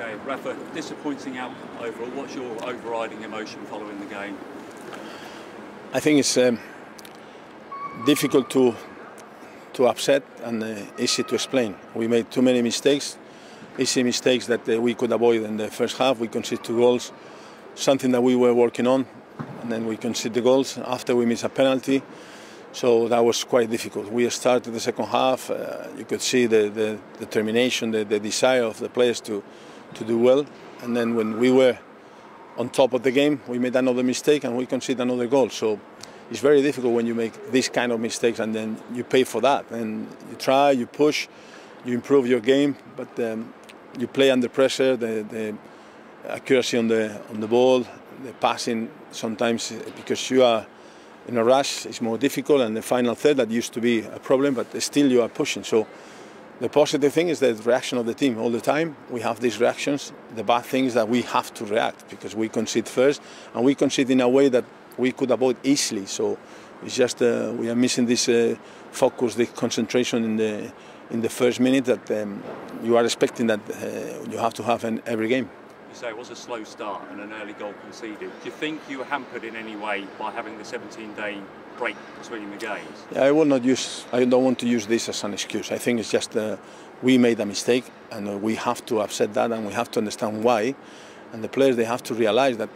Okay, Rafa, disappointing outcome overall. What's your overriding emotion following the game? I think it's difficult to upset and easy to explain. We made too many mistakes, easy mistakes that we could avoid in the first half. We conceded 2 goals, something that we were working on, and then we conceded the goals after we missed a penalty. So that was quite difficult. We started the second half. You could see the determination, the desire of the players to do well. And then when we were on top of the game, we made another mistake and we conceded another goal. So it's very difficult when you make these kind of mistakes and then you pay for that. And you try, you push, you improve your game, but you play under pressure. The accuracy on the ball, the passing sometimes because you are in a rush is more difficult, and the final third that used to be a problem, but still you are pushing. So the positive thing is the reaction of the team all the time. We have these reactions. The bad thing is that we have to react because we concede first, and we concede in a way that we could avoid easily. So it's just we are missing this focus, the concentration in the first minute that you are expecting that you have to have in every game. You say it was a slow start and an early goal conceded. Do you think you were hampered in any way by having the 17-day break between the games? Yeah, I don't want to use this as an excuse. I think it's just we made a mistake and we have to accept that and we have to understand why. And the players, they have to realize that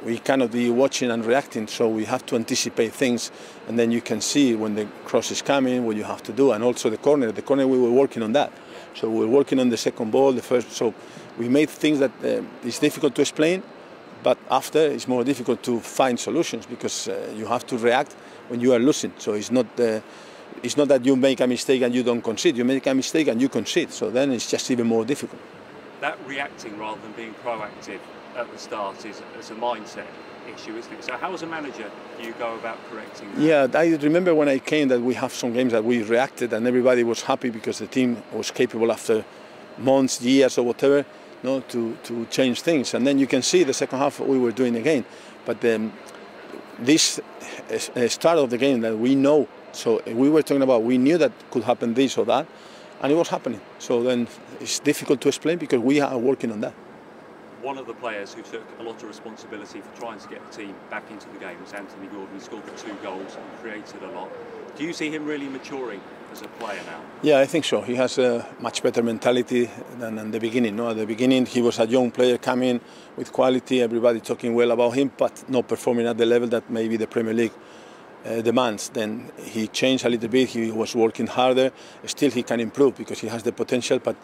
we cannot be watching and reacting, so we have to anticipate things, and then you can see when the cross is coming, what you have to do, and also the corner. The corner, we were working on that. So we were working on the second ball, the first. So we made things that it's difficult to explain, but after it's more difficult to find solutions because you have to react when you are losing. So it's not that you make a mistake and you don't concede. You make a mistake and you concede. So then it's just even more difficult. That reacting rather than being proactive at the start is a mindset issue, isn't it? So how, as a manager, do you go about correcting that? Yeah, I remember when I came that we have some games that we reacted and everybody was happy because the team was capable after months, years or whatever, to change things. And then you can see the second half we were doing again. But this start of the game that we know, so we were talking about, we knew that could happen this or that, and it was happening. So then it's difficult to explain because we are working on that. One of the players who took a lot of responsibility for trying to get the team back into the game was Anthony Gordon. He scored the 2 goals and created a lot. Do you see him really maturing as a player now? Yeah, I think so. He has a much better mentality than in the beginning. No, at the beginning he was a young player coming with quality, everybody talking well about him, but not performing at the level that maybe the Premier League demands. Then he changed a little bit. He was working harder. Still, he can improve because he has the potential. But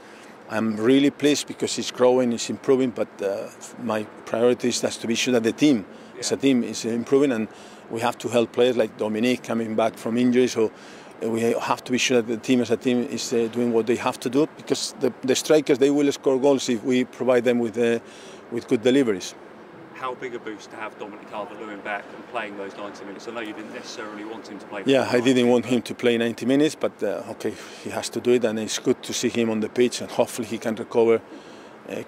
I'm really pleased because he's growing, he's improving. But my priority is to be sure that the team, as a team, is improving, and we have to help players like Dominic coming back from injury. So we have to be sure that the team, as a team, is doing what they have to do because the strikers, they will score goals if we provide them with good deliveries. How big a boost to have Dominic Calvert-Lewin back and playing those 90 minutes? I know you didn't necessarily want him to play. Yeah, I didn't want him to play 90 minutes, but okay, he has to do it, and it's good to see him on the pitch, and hopefully he can recover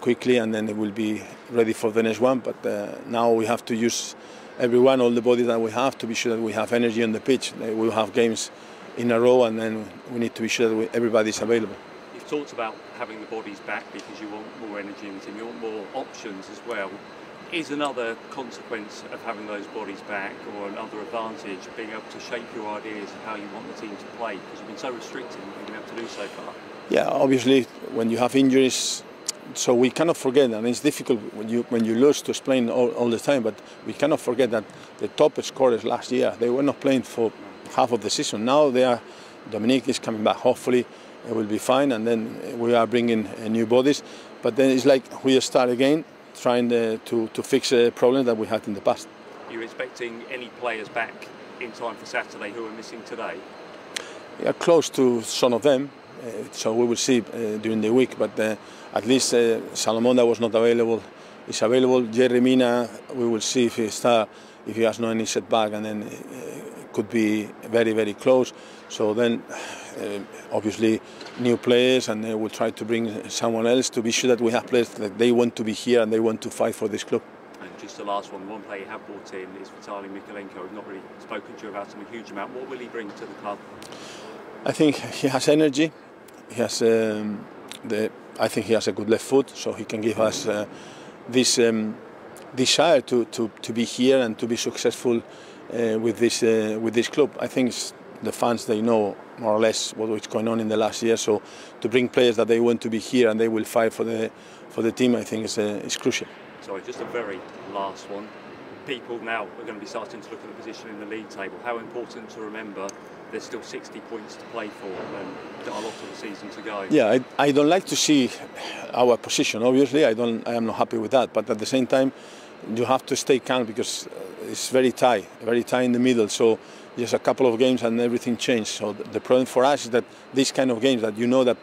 quickly, and then he will be ready for the next one. But now we have to use everyone, all the bodies that we have, to be sure that we have energy on the pitch. We'll have games in a row, and then we need to be sure that everybody is available. You've talked about having the bodies back because you want more energy in the team, you want more options as well. Is another consequence of having those bodies back, or another advantage, being able to shape your ideas of how you want the team to play? Because you've been so restricted and you've been able to do so far. Yeah, obviously, when you have injuries, so we cannot forget, and it's difficult when you lose to explain all the time, but we cannot forget that the top scorers last year, they were not playing for half of the season. Now Dominic is coming back. Hopefully it will be fine, and then we are bringing new bodies. But then it's like we start again, trying to fix a problem that we had in the past. You're expecting any players back in time for Saturday who are missing today? Yeah, close to some of them. So we will see during the week. But at least Salomon, that was not available, is available. Jerry Mina, we will see if he has no any setback, and then it could be very, very close. So then, obviously, new players, and we'll try to bring someone else to be sure that we have players that they want to be here and they want to fight for this club. And just the last one player you have brought in is Vitaly Mykolenko. We've not really spoken to you about him a huge amount. What will he bring to the club? I think he has energy. He has the I think he has a good left foot, so he can give us this desire to be here and to be successful with this club. I think the fans, they know more or less what was going on in the last year, so to bring players that they want to be here and they will fight for the team, I think is crucial. Sorry, just a very last one. People now are going to be starting to look at the position in the league table. How important to remember there's still 60 points to play for and a lot of the season to go. Yeah, I don't like to see our position. Obviously, I am not happy with that. But at the same time, you have to stay calm because it's very tight in the middle. So just a couple of games and everything changed. So the problem for us is that these kind of games that you know that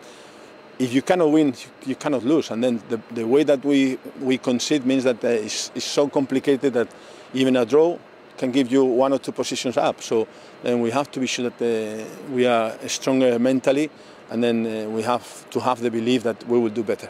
if you cannot win, you cannot lose. And then the way that we concede means that it's so complicated that even a draw can give you 1 or 2 positions up. So then we have to be sure that we are stronger mentally, and then we have to have the belief that we will do better.